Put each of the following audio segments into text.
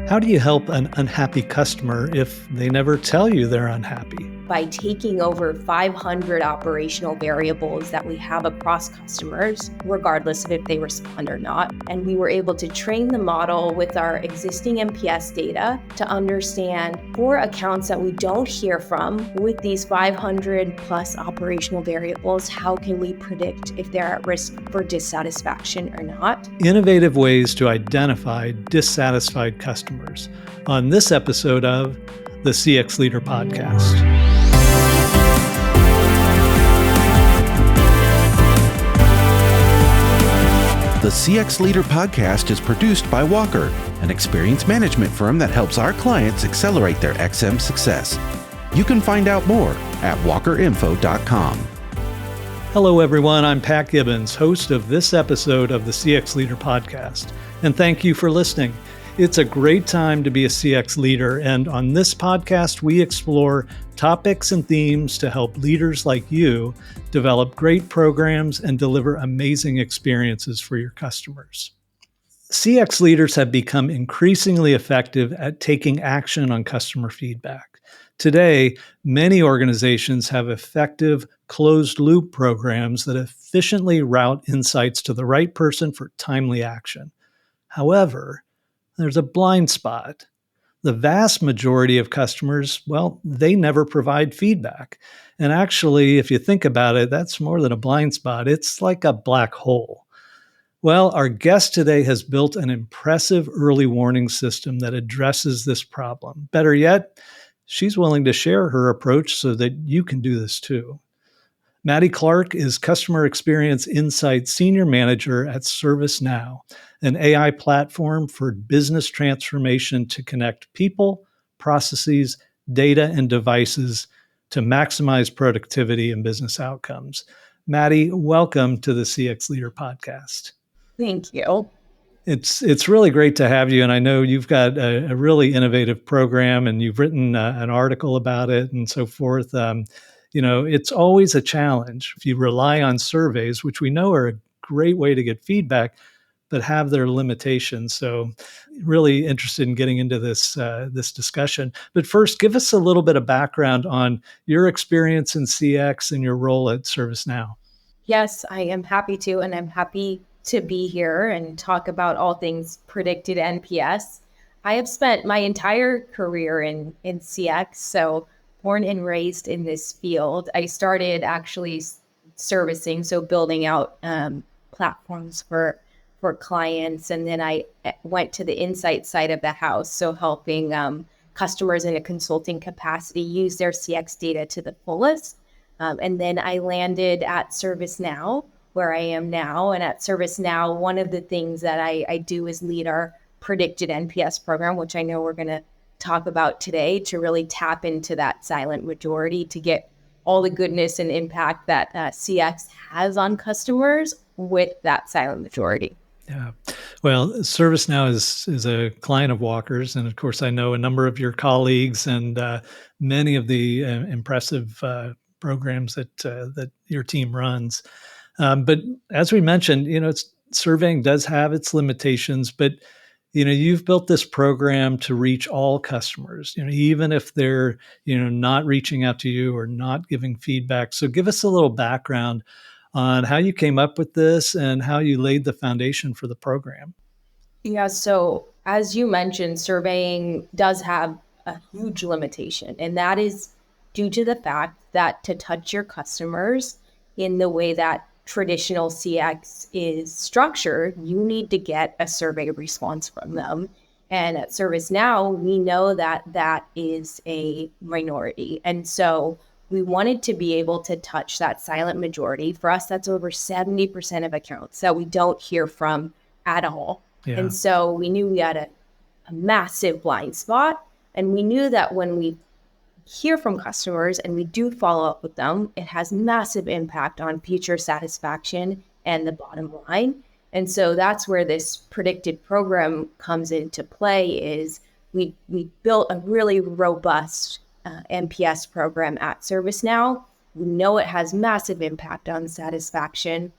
How do you help an unhappy customer if they never tell you they're unhappy? By taking over 500 operational variables that we have across customers, regardless of if they respond or not. And we were able to train the model with our existing NPS data to understand for accounts that we don't hear from with these 500 plus operational variables, how can we predict if they're at risk for dissatisfaction or not? Innovative ways to identify dissatisfied customers on this episode of the CX Leader Podcast. The CX Leader Podcast is produced by Walker, an experience management firm that helps our clients accelerate their XM success. You can find out more at walkerinfo.com. Hello, everyone. I'm Pat Gibbons, host of this episode of the CX Leader Podcast, and thank you for listening. It's a great time to be a CX leader, and on this podcast, we explore topics and themes to help leaders like you develop great programs and deliver amazing experiences for your customers. CX leaders have become increasingly effective at taking action on customer feedback. Today, many organizations have effective closed-loop programs that efficiently route insights to the right person for timely action. However, there's a blind spot. The vast majority of customers, they never provide feedback. And actually, if you think about it, that's more than a blind spot. It's like a black hole. Well, our guest today has built an impressive early warning system that addresses this problem. Better yet, she's willing to share her approach so that you can do this too. Maddie Clark is Customer Experience Insight Senior Manager at ServiceNow, an AI platform for business transformation to connect people, processes, data, and devices to maximize productivity and business outcomes. Maddie, welcome to the CX Leader Podcast. Thank you. It's really great to have you, and I know you've got a really innovative program, and you've written an article about it and so forth. It's always a challenge if you rely on surveys, which we know are a great way to get feedback, but have their limitations. So really interested in getting into this discussion. But first, give us a little bit of background on your experience in CX and your role at ServiceNow. Yes, I am happy to, and I'm happy to be here and talk about all things predicted NPS. I have spent my entire career in CX, so born and raised in this field. I started actually servicing, so building out platforms for clients, and then I went to the insight side of the house, so helping customers in a consulting capacity use their CX data to the fullest. And then I landed at ServiceNow, where I am now. And at ServiceNow, one of the things that I do is lead our predicted NPS program, which I know we're going to talk about today, to really tap into that silent majority to get all the goodness and impact that CX has on customers with that silent majority. Yeah. Well, ServiceNow is a client of Walker's. And of course, I know a number of your colleagues and many of the impressive programs that your team runs. But as we mentioned, surveying does have its limitations, but you've built this program to reach all customers, even if they're, not reaching out to you or not giving feedback. So give us a little background on how you came up with this and how you laid the foundation for the program. Yeah, so as you mentioned, surveying does have a huge limitation, and that is due to the fact that to touch your customers in the way that traditional CX is structured, you need to get a survey response from them. And at ServiceNow, we know that that is a minority. And so we wanted to be able to touch that silent majority. For us, that's over 70% of accounts that we don't hear from at all. Yeah. And so we knew we had a massive blind spot. And we knew that when we hear from customers and we do follow up with them, it has massive impact on future satisfaction and the bottom line. And so that's where this predicted program comes into play. Is we built a really robust NPS program at ServiceNow. We know it has massive impact on satisfaction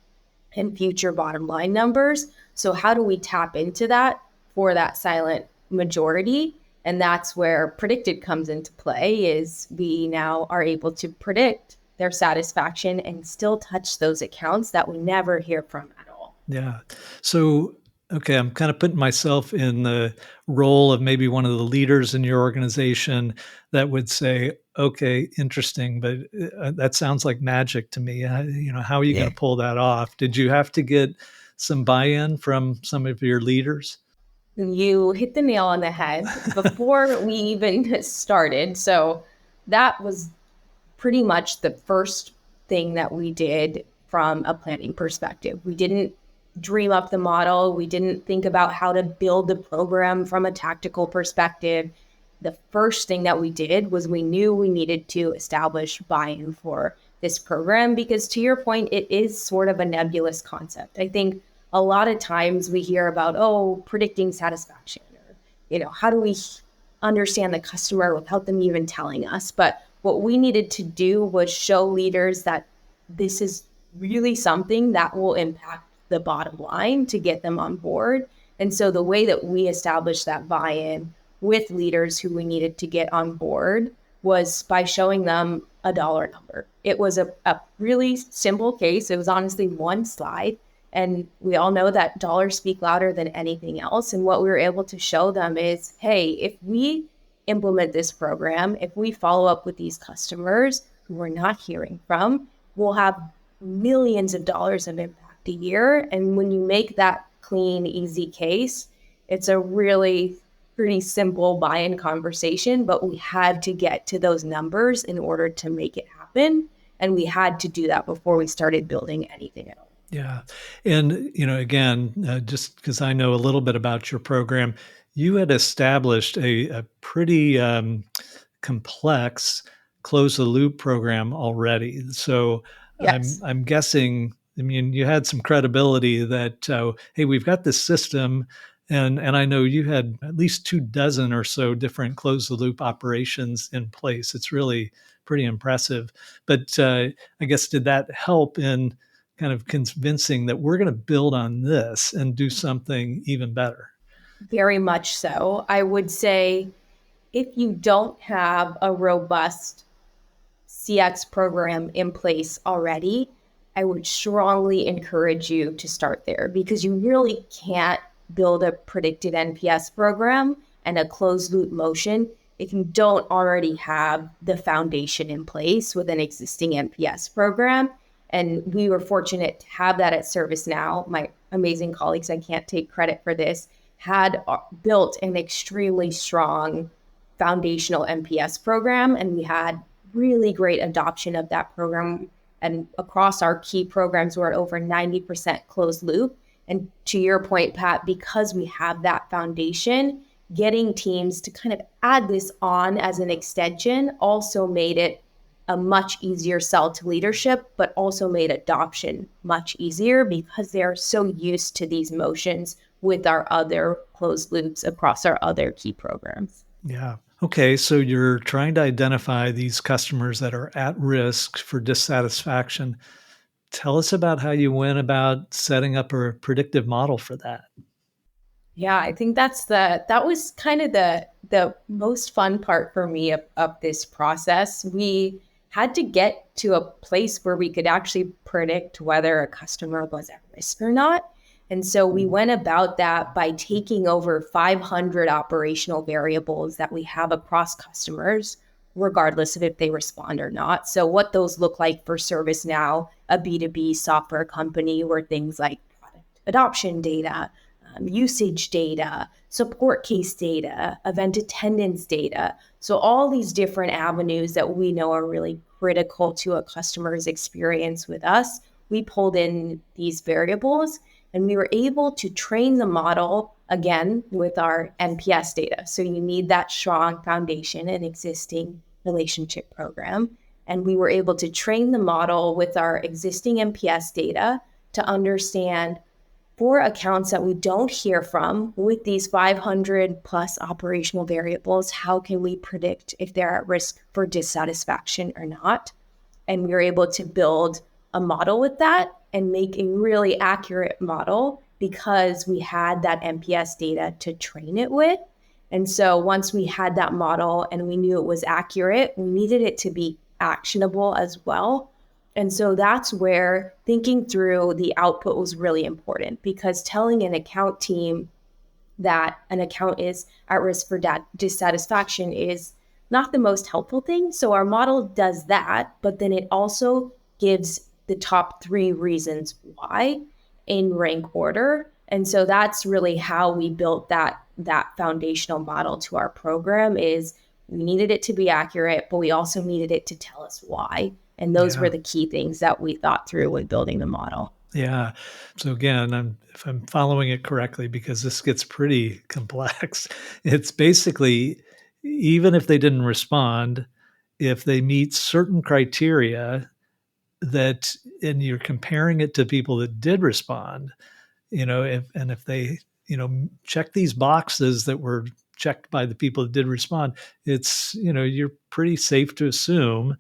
and future bottom line numbers. So how do we tap into that for that silent majority. And that's where predicted comes into play, is we now are able to predict their satisfaction and still touch those accounts that we never hear from at all. Yeah. So, okay, I'm kind of putting myself in the role of maybe one of the leaders in your organization that would say, okay, interesting, but that sounds like magic to me. How are you going Yeah. to pull that off? Did you have to get some buy-in from some of your leaders? You hit the nail on the head before we even started. So that was pretty much the first thing that we did from a planning perspective. We didn't dream up the model. We didn't think about how to build the program from a tactical perspective. The first thing that we did was we knew we needed to establish buy-in for this program, because to your point, it is sort of a nebulous concept. I think a lot of times we hear about, predicting satisfaction, or, how do we understand the customer without them even telling us? But what we needed to do was show leaders that this is really something that will impact the bottom line to get them on board. And so the way that we established that buy-in with leaders who we needed to get on board was by showing them a dollar number. It was a really simple case. It was honestly one slide. And we all know that dollars speak louder than anything else. And what we were able to show them is, hey, if we implement this program, if we follow up with these customers who we're not hearing from, we'll have millions of dollars of impact a year. And when you make that clean, easy case, it's a really pretty simple buy-in conversation, but we had to get to those numbers in order to make it happen. And we had to do that before we started building anything else. Yeah. And, again, just because I know a little bit about your program, you had established a pretty complex close the loop program already. So Yes. I'm guessing, you had some credibility that, hey, we've got this system. And I know you had at least 24 or so different close the loop operations in place. It's really pretty impressive. But I guess, did that help in kind of convincing that we're going to build on this and do something even better? Very much so. I would say if you don't have a robust CX program in place already, I would strongly encourage you to start there, because you really can't build a predicted NPS program and a closed loop motion if you don't already have the foundation in place with an existing NPS program. And we were fortunate to have that at ServiceNow. My amazing colleagues, I can't take credit for this, had built an extremely strong foundational NPS program. And we had really great adoption of that program. And across our key programs, we're at over 90% closed loop. And to your point, Pat, because we have that foundation, getting teams to kind of add this on as an extension also made it a much easier sell to leadership, but also made adoption much easier because they're so used to these motions with our other closed loops across our other key programs. Yeah. Okay. So you're trying to identify these customers that are at risk for dissatisfaction. Tell us about how you went about setting up a predictive model for that. Yeah, I think that was kind of the most fun part for me of this process. We had to get to a place where we could actually predict whether a customer was at risk or not. And so we went about that by taking over 500 operational variables that we have across customers, regardless of if they respond or not. So what those look like for ServiceNow, a B2B software company, were things like product adoption data, usage data, support case data, event attendance data. So all these different avenues that we know are really critical to a customer's experience with us, we pulled in these variables and we were able to train the model again with our NPS data. So you need that strong foundation and existing relationship program. And we were able to train the model with our existing NPS data to understand, for accounts that we don't hear from with these 500 plus operational variables, how can we predict if they're at risk for dissatisfaction or not? And we were able to build a model with that and make a really accurate model because we had that NPS data to train it with. And so once we had that model and we knew it was accurate, we needed it to be actionable as well. And so that's where thinking through the output was really important, because telling an account team that an account is at risk for dissatisfaction is not the most helpful thing. So our model does that, but then it also gives the top 3 reasons why in rank order. And so that's really how we built that foundational model to our program. Is we needed it to be accurate, but we also needed it to tell us why. And those were the key things that we thought through when building the model. Yeah. So again, if I'm following it correctly, because this gets pretty complex, it's basically, even if they didn't respond, if they meet certain criteria that, and you're comparing it to people that did respond, if they, check these boxes that were checked by the people that did respond, it's, you're pretty safe to assume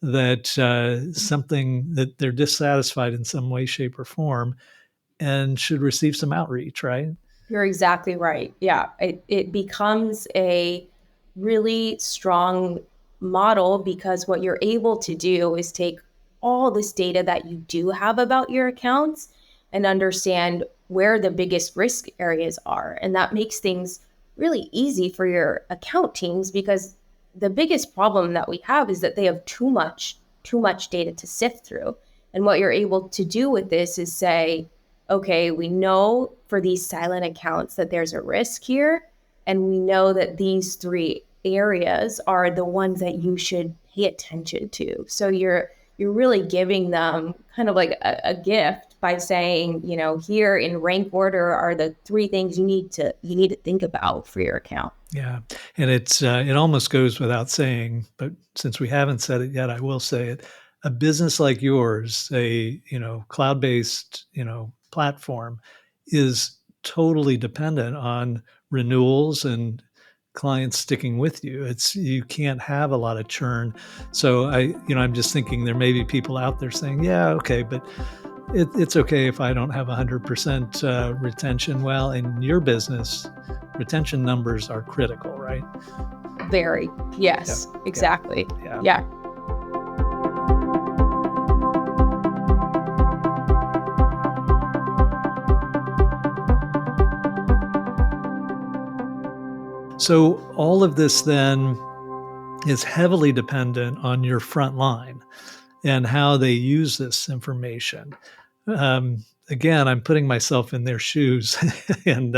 that something that they're dissatisfied in some way, shape, or form, and should receive some outreach, right? You're exactly right. Yeah, it becomes a really strong model, because what you're able to do is take all this data that you do have about your accounts and understand where the biggest risk areas are. And that makes things really easy for your account teams, because the biggest problem that we have is that they have too much data to sift through. And what you're able to do with this is say, okay, we know for these silent accounts that there's a risk here, and we know that these 3 areas are the ones that you should pay attention to. So you're really giving them kind of like a gift by saying, here in rank order are the 3 things you need to think about for your account. Yeah. And it almost goes without saying, but since we haven't said it yet, I will say it. A business like yours, a, cloud-based, platform, is totally dependent on renewals and clients sticking with you. You can't have a lot of churn. So I'm just thinking there may be people out there saying, yeah, okay, but it's okay if I don't have 100% retention. Well, in your business, retention numbers are critical, right? Very. Yes, yeah. exactly. Yeah. Yeah. So all of this then is heavily dependent on your front line and how they use this information. Again, I'm putting myself in their shoes and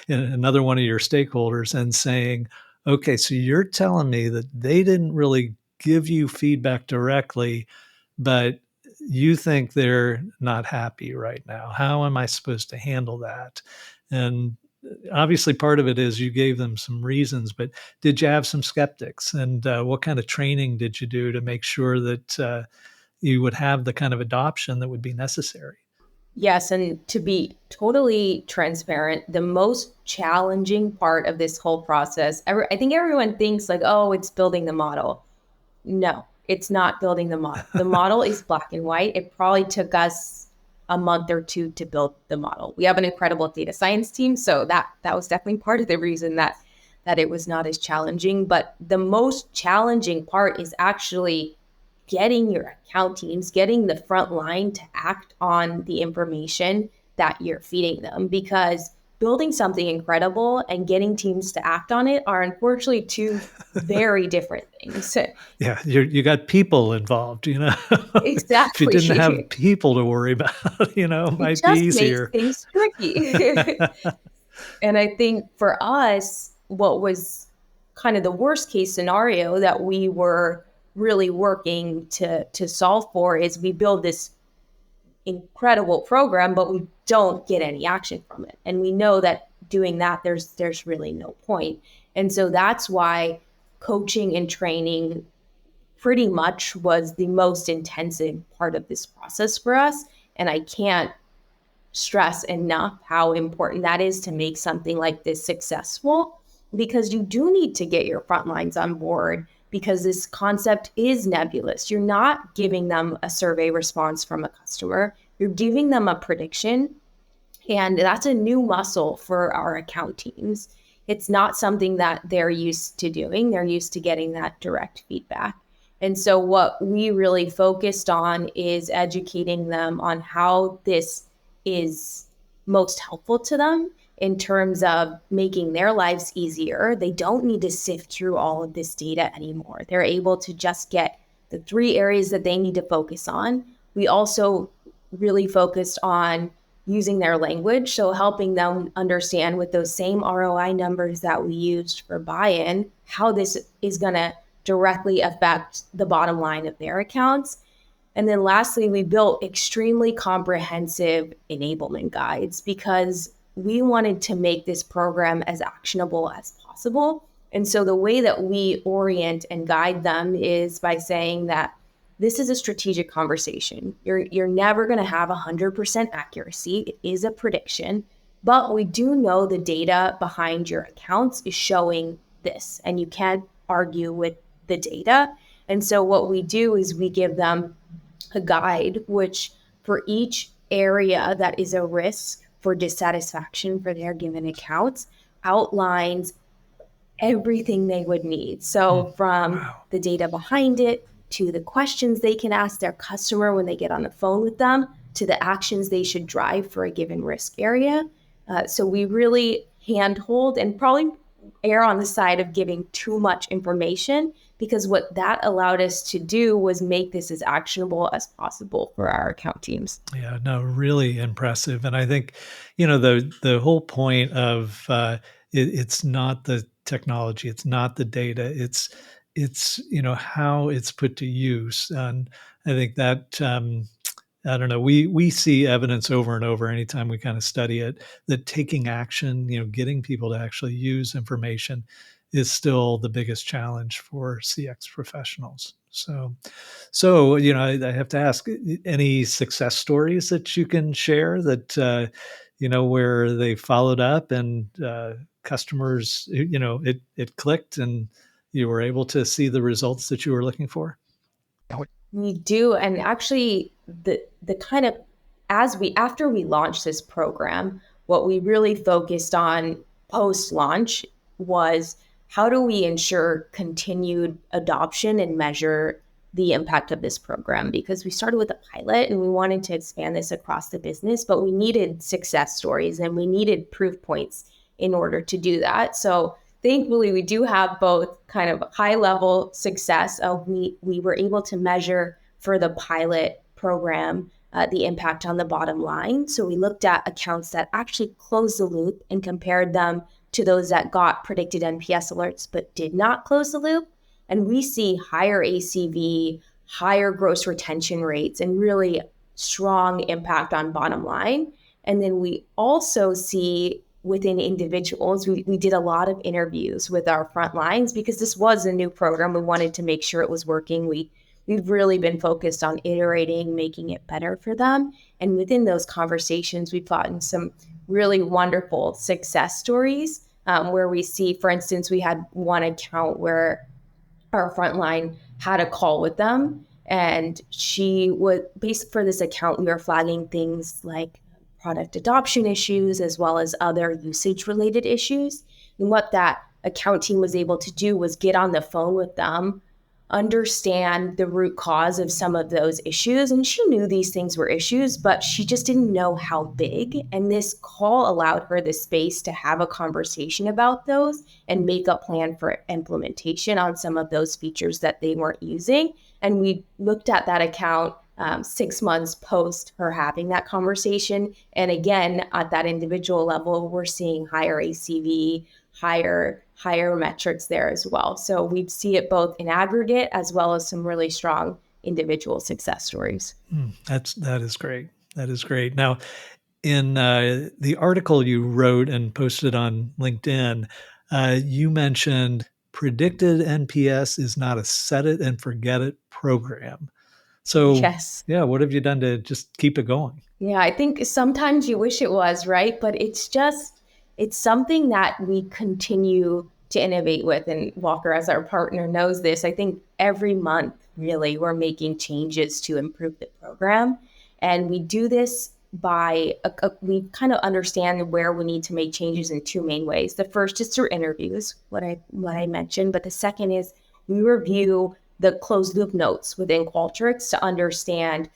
another one of your stakeholders and saying, okay, so you're telling me that they didn't really give you feedback directly, but you think they're not happy right now. How am I supposed to handle that? And obviously part of it is you gave them some reasons, but did you have some skeptics? And what kind of training did you do to make sure that you would have the kind of adoption that would be necessary? Yes, and to be totally transparent, the most challenging part of this whole process, I think everyone thinks like, oh, it's building the model. No, it's not building the model. The model is black and white. It probably took us a month or 2 to build the model. We have an incredible data science team, so that was definitely part of the reason that it was not as challenging. But the most challenging part is actually getting your account teams, getting the front line to act on the information that you're feeding them, because building something incredible and getting teams to act on it are unfortunately 2 very different things. Yeah, you got people involved, Exactly. If you didn't have people to worry about, it might be easier. It just makes things tricky. And I think for us, what was kind of the worst case scenario that we were really working to solve for is we build this incredible program, but we don't get any action from it. And we know that doing that, there's really no point. And so that's why coaching and training pretty much was the most intensive part of this process for us. And I can't stress enough how important that is to make something like this successful, because you do need to get your front lines on board, because this concept is nebulous. You're not giving them a survey response from a customer. You're giving them a prediction. And that's a new muscle for our account teams. it's not something that they're used to doing. They're used to getting that direct feedback. And so what we really focused on is educating them on how this is most helpful to them in terms of making their lives easier. They don't need to sift through all of this data anymore. They're able to just get the 3 areas that they need to focus on. We also really focused on using their language, so helping them understand with those same ROI numbers that we used for buy-in, how this is going to directly affect the bottom line of their accounts. And then lastly, we built extremely comprehensive enablement guides because we wanted to make this program as actionable as possible. And so the way that we orient and guide them is by saying that this is a strategic conversation. You're never going to have 100% accuracy. It is a prediction, but we do know the data behind your accounts is showing this, and you can't argue with the data. And so what we do is we give them a guide, which for each area that is a risk for dissatisfaction for their given accounts, outlines everything they would need. So from the data behind it, to the questions they can ask their customer when they get on the phone with them, to the actions they should drive for a given risk area. So we really handhold and probably err on the side of giving too much information, because what that allowed us to do was make this as actionable as possible for our account teams. Yeah, no, really impressive. And I think, the whole point of it's not the technology, it's not the data, it's how it's put to use. And I think that I don't know, we see evidence over and over anytime we kind of study it, that taking action, getting people to actually use information is still the biggest challenge for CX professionals. So I have to ask, any success stories that you can share that where they followed up and customers, it clicked and you were able to see the results that you were looking for? We do, and actually, the kind of after we launched this program, what we really focused on post launch was how do we ensure continued adoption and measure the impact of this program, because we started with a pilot and we wanted to expand this across the business, but we needed success stories and we needed proof points in order to do that. So thankfully, we do have both kind of high level success of we were able to measure for the pilot program the impact on the bottom line. So we looked at accounts that actually closed the loop and compared them to those that got predicted NPS alerts but did not close the loop. And we see higher ACV, higher gross retention rates, and really strong impact on bottom line. And then we also see within individuals, we did a lot of interviews with our front lines because this was a new program. We wanted to make sure it was working. We've really been focused on iterating, making it better for them. And within those conversations, we've gotten some really wonderful success stories where we see, for instance, we had one account where our frontline had a call with them, and she would, based for this account, we were flagging things like product adoption issues as well as other usage related issues. And what that account team was able to do was get on the phone with them, understand the root cause of some of those issues. And she knew these things were issues, but she just didn't know how big. And this call allowed her the space to have a conversation about those and make a plan for implementation on some of those features that they weren't using. And we looked at that account 6 months post her having that conversation. And again, at that individual level, we're seeing higher ACV, higher metrics there as well. So we see it both in aggregate as well as some really strong individual success stories. That is great. That is great. Now, in the article you wrote and posted on LinkedIn, you mentioned predicted NPS is not a set it and forget it program. So, yes. Yeah, what have you done to just keep it going? Yeah, I think sometimes you wish it was, right? But it's something that we continue to innovate with. And Walker, as our partner, knows this. I think every month, really, we're making changes to improve the program. And we do this we kind of understand where we need to make changes in two main ways. The first is through interviews, what I mentioned, but the second is we review the closed loop notes within Qualtrics to understand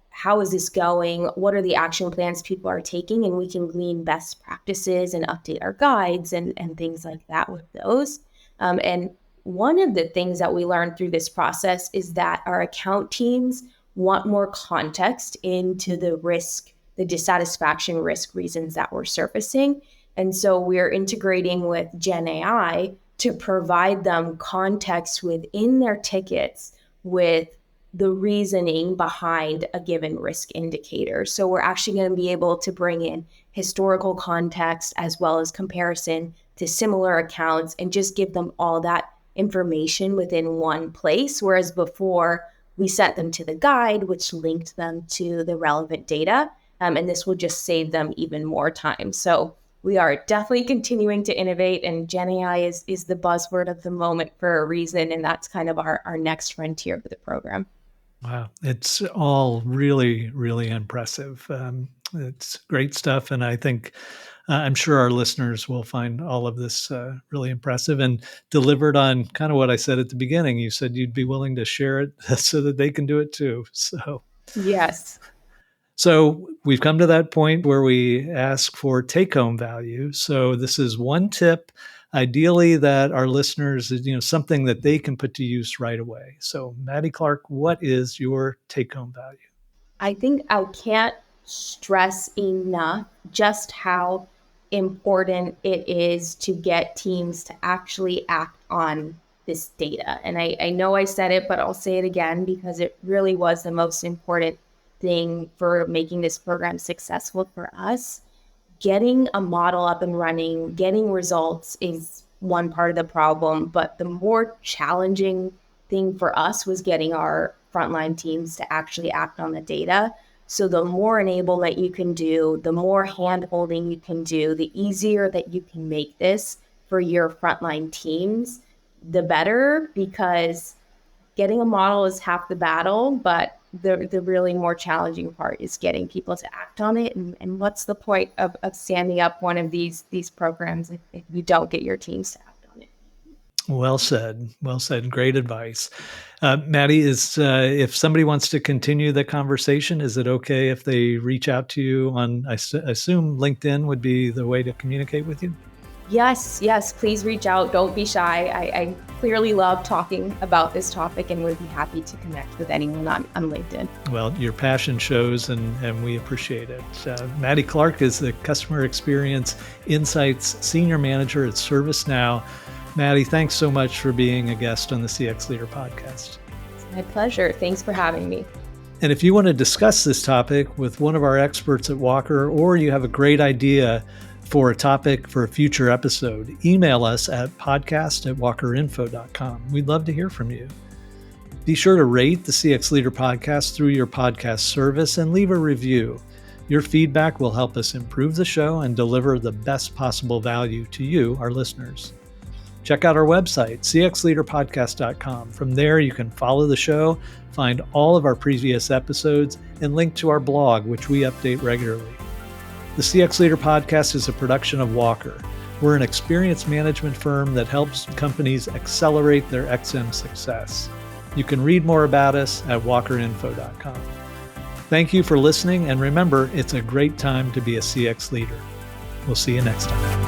how is this going, what are the action plans people are taking, and we can glean best practices and update our guides and things like that with those. And one of the things that we learned through this process is that our account teams want more context into the dissatisfaction risk reasons that we're surfacing. And so we're integrating with Gen AI to provide them context within their tickets with the reasoning behind a given risk indicator. So we're actually going to be able to bring in historical context as well as comparison to similar accounts and just give them all that information within one place. Whereas before, we sent them to the guide, which linked them to the relevant data. And this will just save them even more time. So we are definitely continuing to innovate, and Gen AI is the buzzword of the moment for a reason. And that's kind of our next frontier for the program. Wow. It's all really, really impressive. It's great stuff. And I think, I'm sure our listeners will find all of this really impressive and delivered on kind of what I said at the beginning. You said you'd be willing to share it so that they can do it too. Yes. So we've come to that point where we ask for take-home value. So this is one tip, ideally that our listeners, something that they can put to use right away. So Maddie Clark, what is your take-home value? I think I can't stress enough just how important it is to get teams to actually act on this data. And I know I said it, but I'll say it again because it really was the most important thing for making this program successful for us. Getting a model up and running, getting results is one part of the problem, but the more challenging thing for us was getting our frontline teams to actually act on the data. So the more enablement you can do, the more hand-holding you can do, the easier that you can make this for your frontline teams, the better, because getting a model is half the battle, but the really more challenging part is getting people to act on it. And what's the point of standing up one of these programs if you don't get your teams to act on it? Well said. Well said. Great advice. Maddie, if somebody wants to continue the conversation, is it okay if they reach out to you on, I assume LinkedIn would be the way to communicate with you? Yes, please reach out. Don't be shy. I clearly love talking about this topic and would be happy to connect with anyone on LinkedIn. Well, your passion shows and we appreciate it. Maddie Clark is the Customer Experience Insights Senior Manager at ServiceNow. Maddie, thanks so much for being a guest on the CX Leader podcast. It's my pleasure. Thanks for having me. And if you want to discuss this topic with one of our experts at Walker, or you have a great idea for a topic for a future episode, email us at podcast@walkerinfo.com. We'd love to hear from you. Be sure to rate the CX Leader podcast through your podcast service and leave a review. Your feedback will help us improve the show and deliver the best possible value to you, our listeners. Check out our website, cxleaderpodcast.com. From there, you can follow the show, find all of our previous episodes, and link to our blog, which we update regularly. The CX Leader podcast is a production of Walker. We're an experience management firm that helps companies accelerate their XM success. You can read more about us at walkerinfo.com. Thank you for listening, and remember, it's a great time to be a CX leader. We'll see you next time.